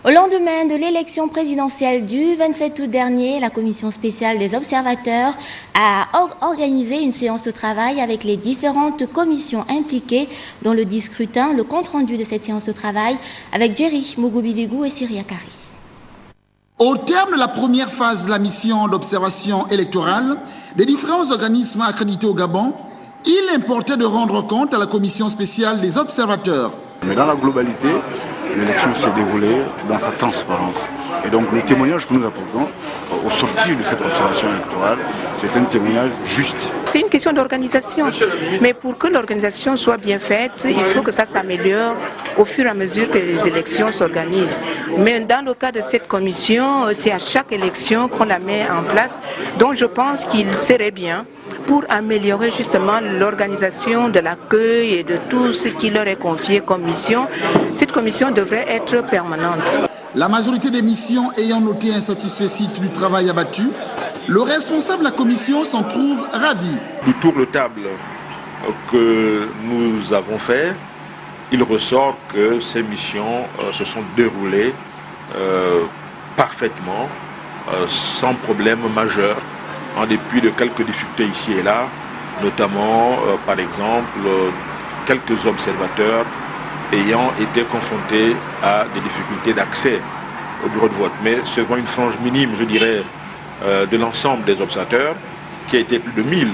Au lendemain de l'élection présidentielle du 27 août dernier, la commission spéciale des observateurs a organisé une séance de travail avec les différentes commissions impliquées dans le scrutin. Le compte-rendu de cette séance de travail avec Jerry Mugubiligou et Syria Karis. Au terme de la première phase de la mission d'observation électorale des différents organismes accrédités au Gabon, il importait de rendre compte à la commission spéciale des observateurs. Mais dans la globalité, l'élection s'est déroulée dans sa transparence. Et donc le témoignage que nous apportons au sortir de cette observation électorale, c'est un témoignage juste. C'est une question d'organisation. Mais pour que l'organisation soit bien faite, il faut que ça s'améliore au fur et à mesure que les élections s'organisent. Mais dans le cas de cette commission, c'est à chaque élection qu'on la met en place. Donc je pense qu'il serait bien, pour améliorer justement l'organisation de l'accueil et de tout ce qui leur est confié comme mission, cette commission devrait être permanente. La majorité des missions ayant noté un satisfecit du travail abattu, le responsable de la commission s'en trouve ravi. Du tour de table que nous avons fait, il ressort que ces missions se sont déroulées parfaitement, sans problème majeur, en dépit de quelques difficultés ici et là, notamment, par exemple, quelques observateurs ayant été confrontés à des difficultés d'accès au bureau de vote. Mais c'est vraiment une frange minime, je dirais, de l'ensemble des observateurs, qui a été plus de 1000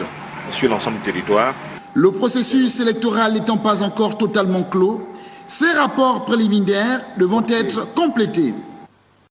sur l'ensemble du territoire. Le processus électoral n'étant pas encore totalement clos, ces rapports préliminaires devront être complétés.